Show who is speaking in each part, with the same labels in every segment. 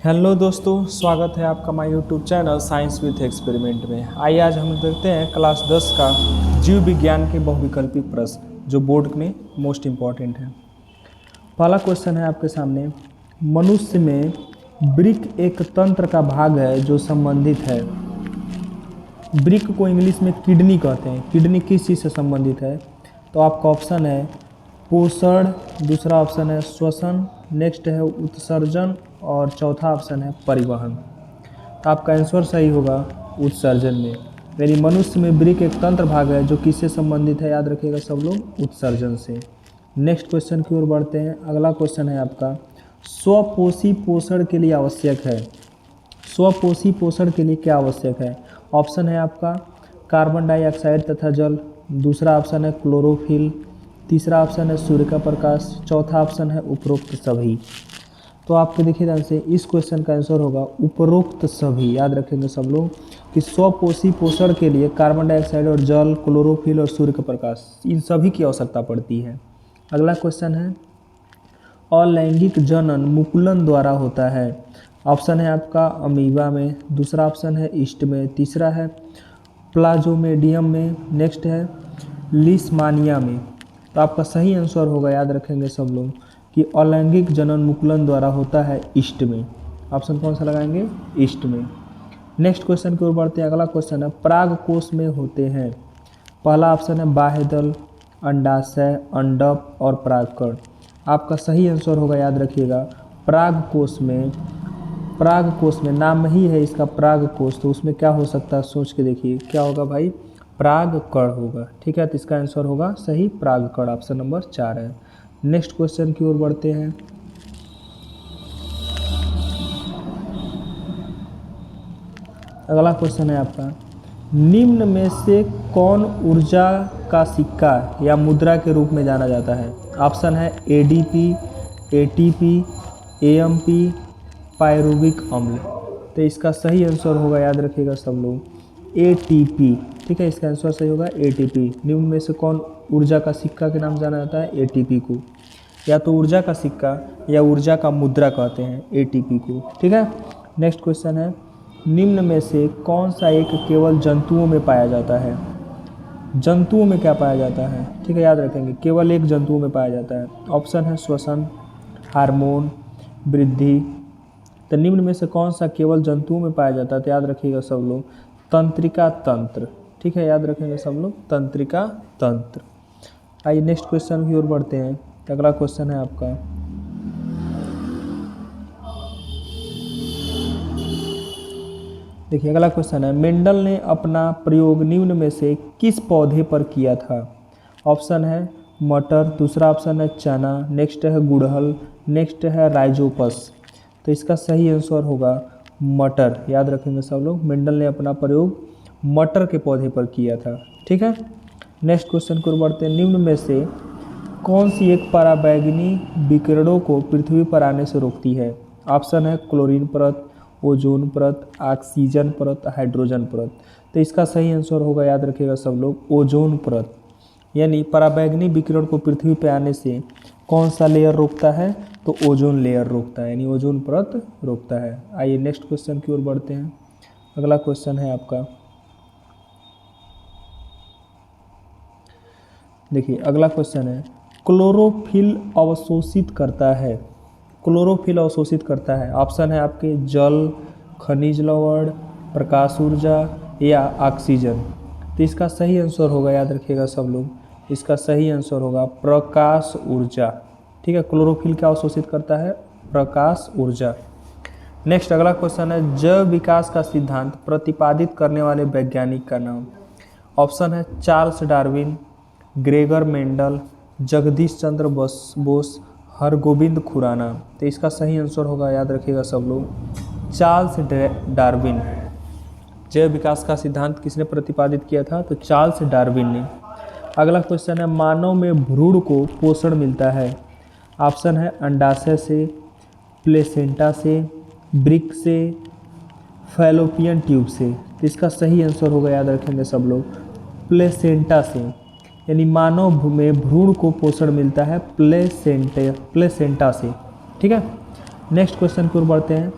Speaker 1: Hello दोस्तों, स्वागत है आपका हमारे YouTube channel science with experiment में। आइए आज हम देखते हैं क्लास 10 का जीव विज्ञान के बहुविकल्पी प्रश्न जो बोर्ड में मोस्ट इम्पॉर्टेंट है। पहला क्वेश्चन है आपके सामने, मनुष्य में वृक्क एक तंत्र का भाग है जो संबंधित है। वृक्क को इंग्लिश में किडनी कहते हैं। किडनी किस चीज़ से संबंधित है? तो आपका ऑप्शन है पोषण, दूसरा ऑप्शन है श्वसन, नेक्स्ट है उत्सर्जन और चौथा ऑप्शन है परिवहन। तो आपका आंसर सही होगा उत्सर्जन में। यानी मनुष्य में वृक्क एक तंत्र भाग है जो किससे संबंधित है, याद रखिएगा सब लोग, उत्सर्जन से। नेक्स्ट क्वेश्चन की ओर बढ़ते हैं। अगला क्वेश्चन है आपका, स्वपोषी पोषण के लिए आवश्यक है। स्वपोषी पोषण के लिए क्या आवश्यक है? ऑप्शन है आपका कार्बन डाइऑक्साइड तथा जल, दूसरा ऑप्शन है क्लोरोफिल, तीसरा ऑप्शन है सूर्य का प्रकाश, चौथा ऑप्शन है उपरोक्त सभी। तो आपके देखिए ध्यान से, इस क्वेश्चन का आंसर होगा उपरोक्त सभी। याद रखेंगे सब लोग कि स्वपोषी पोषण के लिए कार्बन डाइऑक्साइड और जल, क्लोरोफिल और सूर्य का प्रकाश, इन सभी की आवश्यकता पड़ती है। अगला क्वेश्चन है, अलैंगिक जनन मुकुलन द्वारा होता है। ऑप्शन है आपका अमीबा में, दूसरा ऑप्शन है ईस्ट में, तीसरा है प्लाज्मोडियम में, नेक्स्ट है लिस्मानिया में। तो आपका सही आंसर होगा, याद रखेंगे सब लोग, कि अलैंगिक जनन मुकुलन द्वारा होता है ईस्ट में। ऑप्शन कौन सा लगाएंगे? ईस्ट में। नेक्स्ट क्वेश्चन की ओर बढ़ते हैं। अगला क्वेश्चन है, पराग कोश में होते हैं। पहला ऑप्शन है बाह्यदल, अंडाशय, अंडप और परागकण। आपका सही आंसर होगा, याद रखिएगा, पराग कोश में। पराग कोश में नाम ही है इसका पराग कोश, तो उसमें क्या हो सकता है सोच के देखिए, क्या होगा भाई? परागकण होगा। ठीक है, तो इसका आंसर होगा सही परागकण, ऑप्शन नंबर 4 है। नेक्स्ट क्वेश्चन की ओर बढ़ते हैं। अगला क्वेश्चन है आपका, निम्न में से कौन ऊर्जा का सिक्का या मुद्रा के रूप में जाना जाता है? ऑप्शन है एडीपी, एटीपी, एएमपी, पायरुविक अम्ल। तो इसका सही आंसर होगा, याद रखिएगा सब लोग, एटीपी। ठीक है, इसका आंसर सही होगा एटीपी। निम्न में से कौन ऊर्जा का सिक्का के नाम जाना जाता है? एटीपी को। या तो ऊर्जा का सिक्का या ऊर्जा का मुद्रा कहते हैं एटीपी को। ठीक है, नेक्स्ट क्वेश्चन है, निम्न में से कौन सा एक केवल जंतुओं में पाया जाता है? जंतुओं में क्या पाया जाता है? ठीक है, याद रखेंगे, केवल एक जंतुओं में पाया जाता है। ऑप्शन है श्वसन, हार्मोन, वृद्धि। तो निम्न में से कौन सा केवल जंतुओं में पाया जाता है? तो याद रखिएगा सब लोग, तंत्रिका तंत्र। ठीक है, याद रखेंगे सब लोग, तंत्रिका तंत्र। आइए नेक्स्ट क्वेश्चन की ओर बढ़ते हैं। अगला क्वेश्चन है आपका, देखिए अगला क्वेश्चन है, मेंडल ने अपना प्रयोग निम्न में से किस पौधे पर किया था? ऑप्शन है मटर, दूसरा ऑप्शन है चना, नेक्स्ट है गुड़हल, नेक्स्ट है राइजोपस। तो इसका सही आंसर होगा मटर। याद रखेंगे सब लोग, मेंडल ने अपना प्रयोग मटर के पौधे पर किया था। ठीक है, नेक्स्ट क्वेश्चन की ओर बढ़ते हैं। निम्न में से कौन सी एक पराबैंगनी विकिरणों को पृथ्वी पर आने से रोकती है? ऑप्शन है क्लोरीन परत, ओजोन परत, ऑक्सीजन परत, हाइड्रोजन परत। तो इसका सही आंसर होगा, याद रखिएगा सब लोग, ओजोन परत। यानी पराबैंगनी विकिरण को पृथ्वी पर आने से कौन सा लेयर रोकता है? तो ओजोन लेयर रोकता है, यानी ओजोन परत रोकता है। आइए नेक्स्ट क्वेश्चन की ओर बढ़ते हैं। अगला क्वेश्चन है आपका, देखिए अगला क्वेश्चन है, क्लोरोफिल अवशोषित करता है। क्लोरोफिल अवशोषित करता है, ऑप्शन है आपके जल, खनिज लवण, प्रकाश ऊर्जा या ऑक्सीजन। तो इसका सही आंसर होगा, याद रखिएगा सब लोग, इसका सही आंसर होगा प्रकाश ऊर्जा। ठीक है, क्लोरोफिल क्या अवशोषित करता है? प्रकाश ऊर्जा। नेक्स्ट अगला क्वेश्चन है, जैव विकास का सिद्धांत प्रतिपादित करने वाले वैज्ञानिक का नाम। ऑप्शन है Charles Darwin, Gregor Mendel, Jagdish Chandra Bose, Hargobind Khorana. तो इसका सही आंसर होगा, याद रखिएगा सब लोग, चार्ल्स डार्विन। जैव विकास का सिद्धांत किसने प्रतिपादित किया था? तो चार्ल्स डार्विन ने। अगला क्वेश्चन है, मानव में भ्रूण को पोषण मिलता है। ऑप्शन है अंडाशय से, प्लेसेंटा से, वृक्क से, फैलोपियन ट्यूब से। तो इसका सही आंसर होगा, याद रखेंगे सब लोग, प्लेसेंटा से। यानी मानव में भ्रूण को पोषण मिलता है प्लेसेंटा से। ठीक है, नेक्स्ट क्वेश्चन की ओर बढ़ते हैं।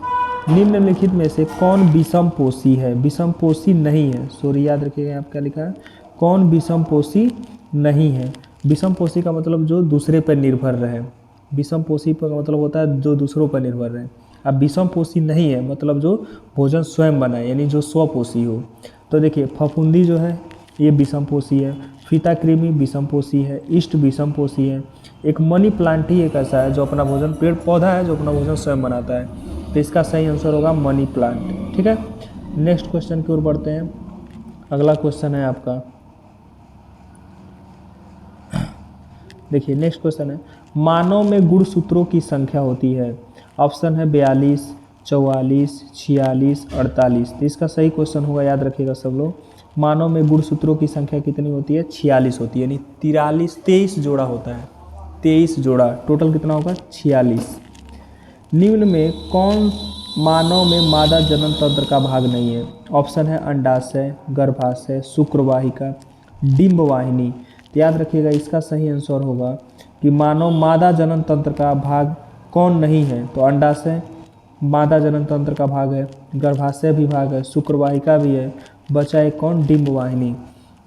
Speaker 1: निम्नलिखित में से कौन विषमपोषी है? विषमपोषी नहीं है, सॉरी याद रखिएगा यहाँ क्या लिखा है, कौन विषमपोषी नहीं है। विषमपोषी का मतलब जो दूसरे पर निर्भर रहे, विषमपोषी का मतलब होता है जो दूसरों पर निर्भर रहे। अब विषमपोषी नहीं है मतलब जो भोजन स्वयं बनाए, यानी जो स्वपोषी हो। तो देखिए फफूंदी जो है ये विषमपोषी है, फीताकृमि विषमपोषी है, ईस्ट विषमपोषी है, एक मनी प्लांट ही एक ऐसा है जो अपना भोजन, पेड़ पौधा है जो अपना भोजन स्वयं बनाता है। तो इसका सही आंसर होगा मनी प्लांट। ठीक है, नेक्स्ट क्वेश्चन की ओर बढ़ते हैं। अगला क्वेश्चन है आपका, देखिए नेक्स्ट क्वेश्चन है, मानव में गुणसूत्रों की संख्या होती है। ऑप्शन है 42, 44, 46, 48। तो इसका सही क्वेश्चन होगा, याद रखिएगा सब लोग, मानव में गुणसूत्रों की संख्या कितनी होती है? 46 होती है, यानी 23 जोड़ा होता है, 23 जोड़ा, टोटल कितना होगा? 46। निम्न में कौन मानव में मादा जनन तंत्र का भाग नहीं है? ऑप्शन है अंडाशय, गर्भाशय, शुक्रवाहिका, डिंबवाहिनी। तो याद रखिएगा इसका सही आंसर होगा कि मानव मादा जनन तंत्र का भाग कौन नहीं है? तो अंडाशय मादा जनन तंत्र का भाग है, गर्भाशय भी भाग है, शुक्रवाहिका भी है, बचा एक कौन? डिंबवाहिनी,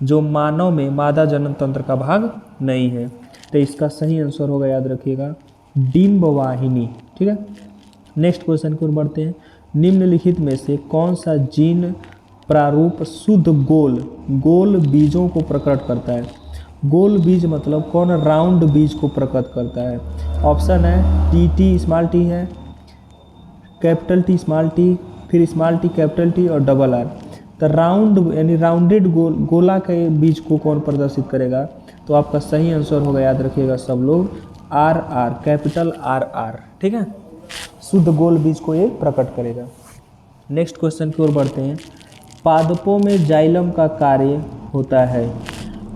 Speaker 1: जो मानव में मादा जनन तंत्र का भाग नहीं है। तो इसका सही आंसर होगा, याद रखिएगा, डिंबवाहिनी। ठीक है, नेक्स्ट क्वेश्चन की ओर बढ़ते हैं। निम्नलिखित में से कौन सा जीन प्रारूप शुद्ध गोल बीजों को प्रकट करता है? गोल बीज मतलब कौन? राउंड बीज को प्रकट करता है। ऑप्शन है टी टी स्मॉल टी है, कैपिटल टी स्मॉल टी, फिर स्मॉल टी कैपिटल टी और डबल आर। तो राउंड यानी राउंडेड गोला के बीज को कौन प्रदर्शित करेगा? तो आपका सही आंसर होगा, याद रखिएगा सब लोग, R R, capital R R. ठीक है, शुद्ध गोल बीज को ये प्रकट करेगा। नेक्स्ट क्वेश्चन की ओर बढ़ते हैं। पादपों में जाइलम का कार्य होता है।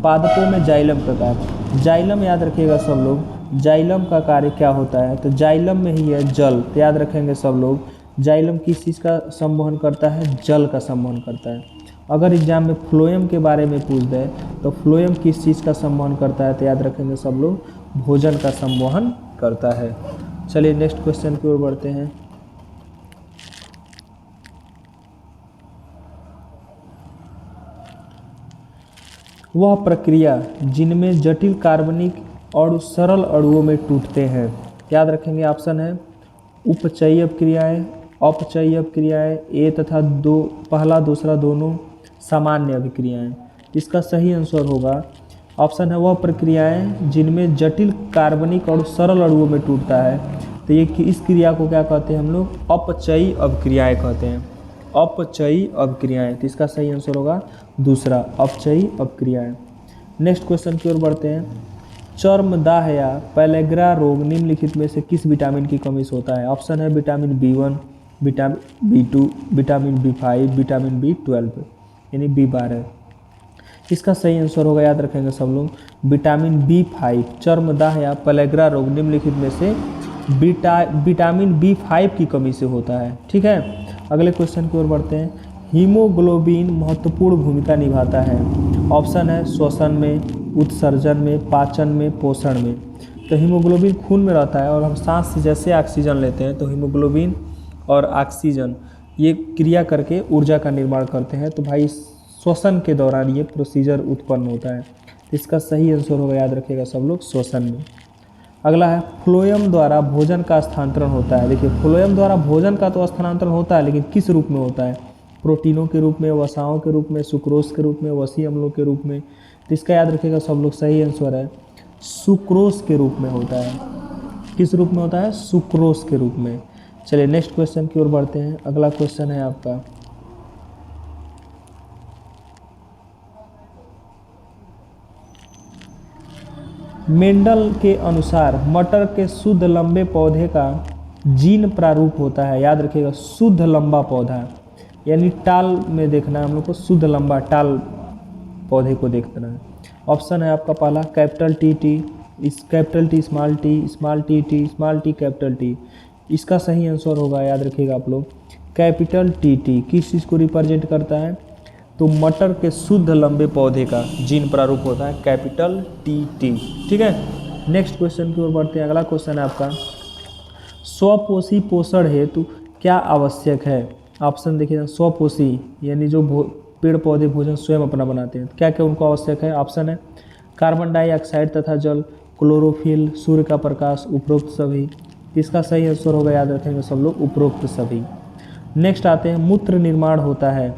Speaker 1: पादपों में जाइलम का कार्य, जाइलम याद रखिएगा सब लोग, जाइलम का कार्य क्या होता है? तो जाइलम में ही है जल। तो याद रखेंगे सब लोग, जाइलम किस चीज़ का संवहन करता है? जल का संवहन करता है। अगर एग्जाम में फ्लोएम के बारे में पूछ दे तो फ्लोएम किस चीज़ का संवहन करता है? तो याद रखेंगे सब लोग, भोजन का संवहन करता है। चलिए नेक्स्ट क्वेश्चन की ओर बढ़ते हैं। वह प्रक्रिया जिनमें जटिल कार्बनिक और सरल अणुओं में टूटते हैं। याद रखेंगे, ऑप्शन है उपचयी अभिक्रियाएं, अपचयी अभिक्रियाएं, ए तथा दो, पहला दूसरा दोनों, सामान्य अभिक्रियाएं। इसका सही आंसर होगा ऑप्शन है वह प्रक्रियाएं जिनमें जटिल कार्बनिक और सरल अणुओं में टूटता है। तो ये इस क्रिया को क्या कहते हैं हम लोग? अपचयी अभिक्रियाएं कहते हैं, अपचयी अभिक्रियाएं। तो इसका सही आंसर होगा दूसरा, अपचयी अभिक्रियाएं। नेक्स्ट क्वेश्चन की ओर बढ़ते हैं। चर्मदाह या पैलेग्रा रोग निम्नलिखित में से किस विटामिन की कमी से होता है? ऑप्शन है vitamin B1, vitamin B2, vitamin B5, vitamin B12 यानी B12। इसका सही आंसर होगा, याद रखेंगे सब लोग, विटामिन B5। चर्मदाह या पैलेग्रा रोग निम्नलिखित में से विटामिन B5 की कमी से होता है। ठीक है, अगले क्वेश्चन की ओर बढ़ते हैं। हीमोग्लोबिन महत्वपूर्ण भूमिका निभाता है। ऑप्शन है श्वसन में, उत्सर्जन में, पाचन में, पोषण में। तो हीमोग्लोबिन खून में रहता है और हम सांस से जैसे ऑक्सीजन लेते हैं तो हीमोग्लोबिन और ऑक्सीजन ये क्रिया करके ऊर्जा का निर्माण करते हैं। तो भाई श्वसन के दौरान ये प्रोसीजर उत्पन्न होता है। इसका सही आंसर होगा, याद रखिएगा सब लोग, श्वसन में। अगला है फ्लोएम द्वारा भोजन का स्थानांतरण होता है। देखिए फ्लोएम द्वारा भोजन का तो स्थानांतरण होता है, लेकिन किस रूप में होता है? प्रोटीनों के रूप में, वसाओं के रूप में, सुक्रोज के रूप में, वसी अम्लों के रूप में। तो इसका याद रखिएगा सब लोग, सही आंसर है सुक्रोज के रूप में होता है। किस रूप में होता है? सुक्रोज के रूप में। चलिए नेक्स्ट क्वेश्चन की ओर बढ़ते हैं। अगला क्वेश्चन है आपका, मेंडल के अनुसार मटर के शुद्ध लंबे पौधे का जीन प्रारूप होता है। याद रखिएगा, शुद्ध लंबा पौधा यानी टाल में देखना है हम लोग को, शुद्ध लंबा टाल पौधे को देखना है। ऑप्शन है आपका पहला capital T T, capital T small T, small T T, small T capital T. इसका सही आंसर होगा, याद रखिएगा आप लोग, कैपिटल टी टी। किस चीज़ को रिप्रेजेंट करता है? तो मटर के शुद्ध लंबे पौधे का जीन प्रारूप होता है कैपिटल टी टी। ठीक है, नेक्स्ट क्वेश्चन की ओर बढ़ते हैं। अगला क्वेश्चन है आपका, स्वपोषी पोषण हेतु क्या आवश्यक है? ऑप्शन देखिए, स्वपोषी यानी जो पेड़ पौधे भोजन स्वयं अपना बनाते हैं, क्या क्या उनको आवश्यक है? ऑप्शन है कार्बन डाइऑक्साइड तथा जल, क्लोरोफिल, सूर्य का प्रकाश, उपरोक्त सभी। इसका सही आंसर होगा, याद रखेंगे सब लोग, उपरोक्त सभी। नेक्स्ट आते हैं, मूत्र निर्माण होता है।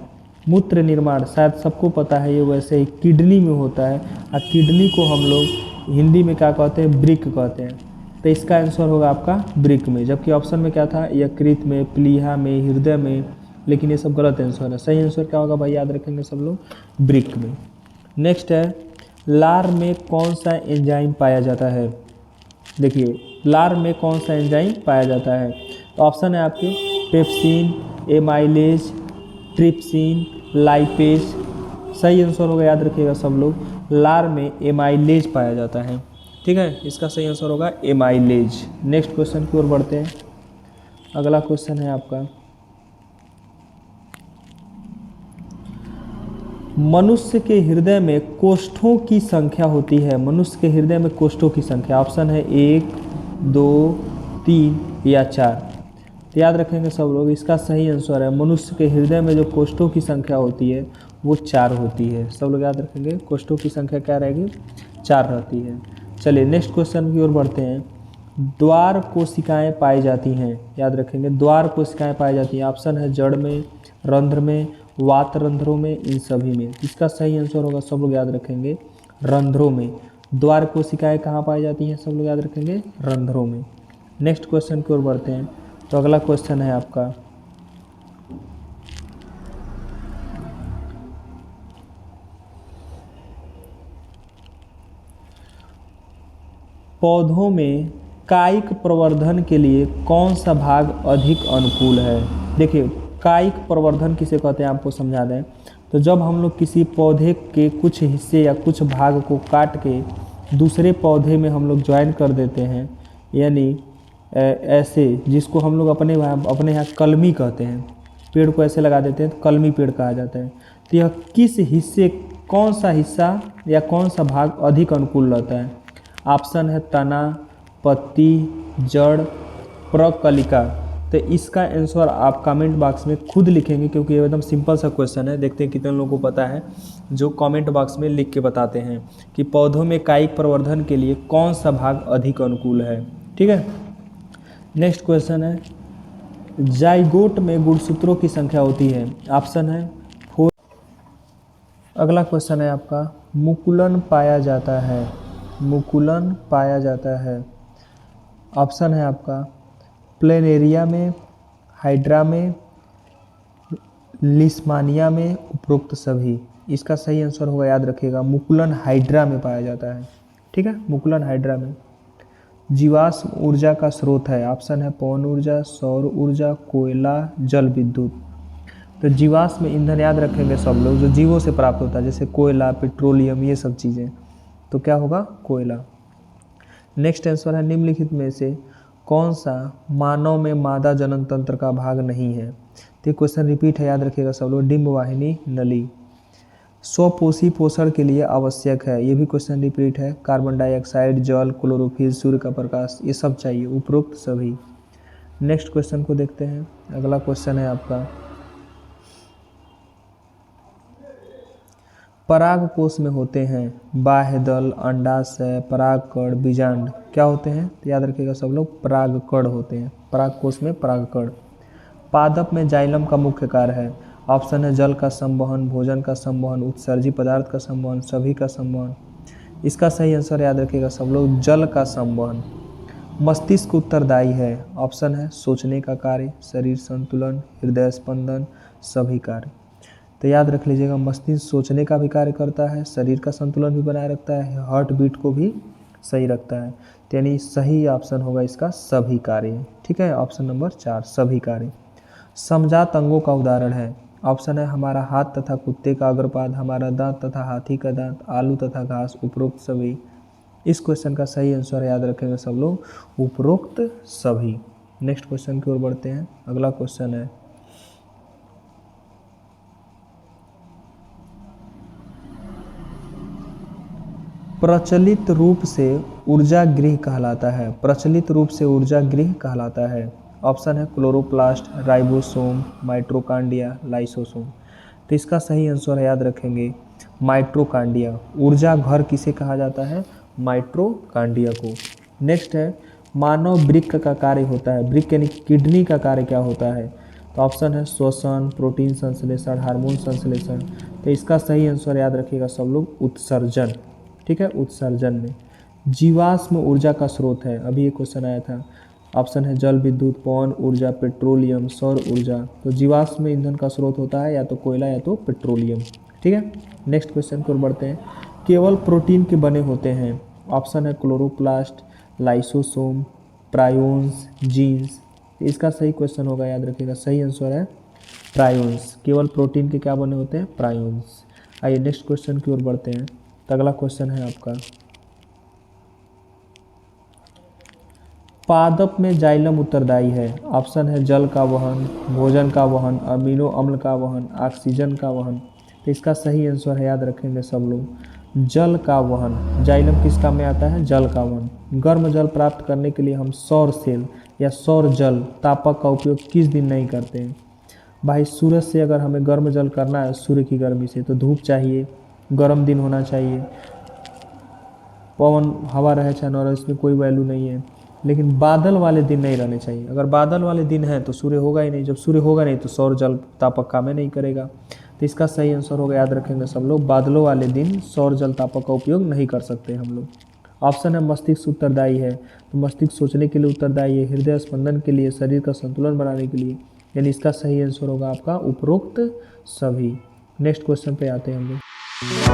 Speaker 1: मूत्र निर्माण शायद सबको पता है, ये वैसे ही किडनी में होता है, और किडनी को हम लोग हिंदी में क्या कहते हैं? वृक्क कहते हैं। तो इसका आंसर होगा आपका वृक्क में, जबकि ऑप्शन में क्या था? यकृत में, प्लीहा में, हृदय में, लेकिन ये सब गलत आंसर है। सही आंसर क्या होगा भाई? याद रखेंगे सब लोग, वृक्क में। नेक्स्ट है, लार में कौन सा एंजाइम पाया जाता है? देखिए, लार में कौन सा एंजाइम पाया जाता है? तो ऑप्शन है आपके पेप्सिन, एमाइलेज, ट्रिप्सिन, लाइपेज। सही आंसर होगा, याद रखिएगा सब लोग, लार में एमाइलेज पाया जाता है। ठीक है, इसका सही आंसर होगा एमाइलेज। नेक्स्ट क्वेश्चन की ओर बढ़ते हैं। अगला क्वेश्चन है आपका, मनुष्य के हृदय में कोष्ठों की संख्या होती है। मनुष्य के हृदय में कोष्ठों की संख्या, ऑप्शन है 1, 2, 3 या 4। तो याद रखेंगे सब लोग, इसका सही आंसर है, मनुष्य के हृदय में जो कोष्ठों की संख्या होती है वो 4 होती है। सब लोग याद रखेंगे, कोष्ठों की संख्या क्या रहेगी? 4 रहती है। चलिए नेक्स्ट क्वेश्चन की ओर बढ़ते हैं। द्वार कोशिकाएं पाई जाती हैं, याद रखेंगे, द्वार कोशिकाएं पाई जाती हैं। ऑप्शन है जड़ में, रंध्र में, वात रंध्रों में, इन सभी में। इसका सही आंसर होगा, सब लोग याद रखेंगे, रंध्रों में। द्वार कोशिकाएं कहाँ पाई जाती हैं? सब लोग याद रखेंगे, रंध्रों में। नेक्स्ट क्वेश्चन की ओर बढ़ते हैं। तो अगला क्वेश्चन है आपका, पौधों में कायिक प्रवर्धन के लिए कौन सा भाग अधिक अनुकूल है? देखिए, कायिक प्रवर्धन किसे कहते हैं आपको समझा दें। तो जब हम लोग किसी पौधे के कुछ हिस्से या कुछ भाग को काट के दूसरे पौधे में हम लोग ज्वाइन कर देते हैं, यानी ऐसे, जिसको हम लोग अपने यहाँ कलमी कहते हैं, पेड़ को ऐसे लगा देते हैं तो कलमी पेड़ कहा जाता है। तो यह किस हिस्से, कौन सा हिस्सा या कौन सा भाग अधिक अनुकूल रहता है? ऑप्शन है तना, पत्ती, जड़, प्रकलिका। तो इसका आंसर आप कमेंट बॉक्स में खुद लिखेंगे, क्योंकि ये एकदम सिंपल सा क्वेश्चन है। देखते हैं कितने लोगों को पता है जो कमेंट बॉक्स में लिख के बताते हैं कि पौधों में कायिक प्रवर्धन के लिए कौन सा भाग अधिक अनुकूल है। ठीक है, नेक्स्ट क्वेश्चन है, जाइगोट में गुणसूत्रों की संख्या होती है। ऑप्शन है 4। अगला क्वेश्चन है आपका, मुकुलन पाया जाता है। मुकुलन पाया जाता है, ऑप्शन है आपका प्लेनेरिया में, हाइड्रा में, लिस्मानिया में, उपरोक्त सभी। इसका सही आंसर होगा, याद रखिएगा, मुकुलन हाइड्रा में पाया जाता है। ठीक है, मुकुलन हाइड्रा में। जीवाश्म ऊर्जा का स्रोत है। ऑप्शन है पवन ऊर्जा, सौर ऊर्जा, कोयला, जल विद्युत। तो जीवाश्म ईंधन याद रखेंगे सब लोग, जो जीवों से प्राप्त होता है, जैसे कोयला, पेट्रोलियम, ये सब चीज़ें। तो क्या होगा? कोयला। नेक्स्ट आंसर है, निम्नलिखित में से कौन सा मानव में मादा जनन तंत्र का भाग नहीं है? तो क्वेश्चन रिपीट है, याद रखिएगा सब लोग, डिंब वाहिनी नली। स्वपोषी पोषण के लिए आवश्यक है, ये भी क्वेश्चन रिपीट है। कार्बन डाइऑक्साइड, जल, क्लोरोफिल, सूर्य का प्रकाश, ये सब चाहिए, उपरोक्त सभी। नेक्स्ट क्वेश्चन को देखते हैं। अगला क्वेश्चन है आपका, पराग कोश में होते हैं बाह्यदल, अंडाशय, परागकण, बीजांड। क्या होते हैं? तो याद रखिएगा सब लोग, परागकण होते हैं। पराग कोश में परागकण। पादप में जाइलम का मुख्य कार्य है। ऑप्शन है जल का संवहन, भोजन का संवहन, उत्सर्जी पदार्थ का संवहन, सभी का संवहन। इसका सही आंसर याद रखिएगा सब लोग, जल का संवहन। मस्तिष्क उत्तरदायी है। ऑप्शन है सोचने का कार्य, शरीर संतुलन, हृदय स्पंदन, सभी कार्य। तो याद रख लीजिएगा, मस्तिष्क सोचने का भी कार्य करता है, शरीर का संतुलन भी बनाए रखता है, हार्ट बीट को भी सही रखता है। तो यानी सही ऑप्शन होगा इसका सभी कार्य। ठीक है, ऑप्शन नंबर 4, सभी कार्य। समजात अंगों का उदाहरण है। ऑप्शन है हमारा हाथ तथा कुत्ते का अग्रपाद, हमारा दांत तथा हाथी का दांत, आलू तथा घास, उपरोक्त सभी। इस क्वेश्चन का सही आंसर याद रखेंगे सब लोग, उपरोक्त सभी। नेक्स्ट क्वेश्चन की ओर बढ़ते हैं। अगला क्वेश्चन है, प्रचलित रूप से ऊर्जा गृह कहलाता है। प्रचलित रूप से ऊर्जा गृह कहलाता है। ऑप्शन है क्लोरोप्लास्ट, राइबोसोम, माइटोकॉन्ड्रिया, लाइसोसोम। तो इसका सही आंसर है, याद रखेंगे, माइटोकॉन्ड्रिया। ऊर्जा घर किसे कहा जाता है? माइटोकॉन्ड्रिया को। नेक्स्ट है, मानव वृक्क का कार्य होता है, वृक्क यानी किडनी का कार्य क्या होता है? तो ऑप्शन है श्वसन, प्रोटीन संश्लेषण, हार्मोन संश्लेषण। तो इसका सही आंसर याद रखिएगा सब लोग, उत्सर्जन। ठीक है, उत्सर्जन में। जीवाश्म ऊर्जा का स्रोत है, अभी एक क्वेश्चन आया था। ऑप्शन है जल विद्युत, पवन ऊर्जा, पेट्रोलियम, सौर ऊर्जा। तो जीवाश्म ईंधन का स्रोत होता है या तो कोयला या तो पेट्रोलियम। ठीक है, नेक्स्ट क्वेश्चन की ओर बढ़ते हैं। केवल प्रोटीन के बने होते हैं। ऑप्शन है क्लोरोप्लास्ट, लाइसोसोम, प्रायोन्स, जीन्स। इसका सही क्वेश्चन होगा, याद रखिएगा, सही आंसर है प्रायोन्स। केवल प्रोटीन के क्या बने होते हैं? प्रायोन्स। आइए नेक्स्ट क्वेश्चन की ओर बढ़ते हैं। तो अगला क्वेश्चन है आपका, पादप में जाइलम उत्तरदायी है। ऑप्शन है जल का वहन, भोजन का वहन, अमीनो अम्ल का वहन, ऑक्सीजन का वहन। तो इसका सही आंसर है, याद रखेंगे सब लोग, जल का वहन। जाइलम किस काम में आता है? जल का वहन। गर्म जल प्राप्त करने के लिए हम सौर सेल या सौर जल तापक का उपयोग किस दिन नहीं करते हैं? भाई सूरज से अगर हमें गर्म जल करना है, सूर्य की गर्मी से, तो धूप चाहिए, गर्म दिन होना चाहिए, पवन हवा रहे चाहे न रहे, इसमें कोई वैल्यू नहीं है। लेकिन बादल वाले दिन नहीं रहने चाहिए। अगर बादल वाले दिन है तो सूर्य होगा ही नहीं, जब सूर्य होगा नहीं तो सौर जल तापक काम नहीं करेगा। तो इसका सही आंसर होगा, याद रखेंगे सब लोग, बादलों वाले दिन सौर जल तापक का उपयोग नहीं कर सकते हम लोग। ऑप्शन है मस्तिष्क उत्तरदायी है, तो मस्तिष्क सोचने के लिए उत्तरदायी है, हृदय स्पंदन के लिए, शरीर का संतुलन बनाने के लिए। यानी इसका सही आंसर होगा आपका उपरोक्त सभी। नेक्स्ट क्वेश्चन पे आते हैं हम लोग।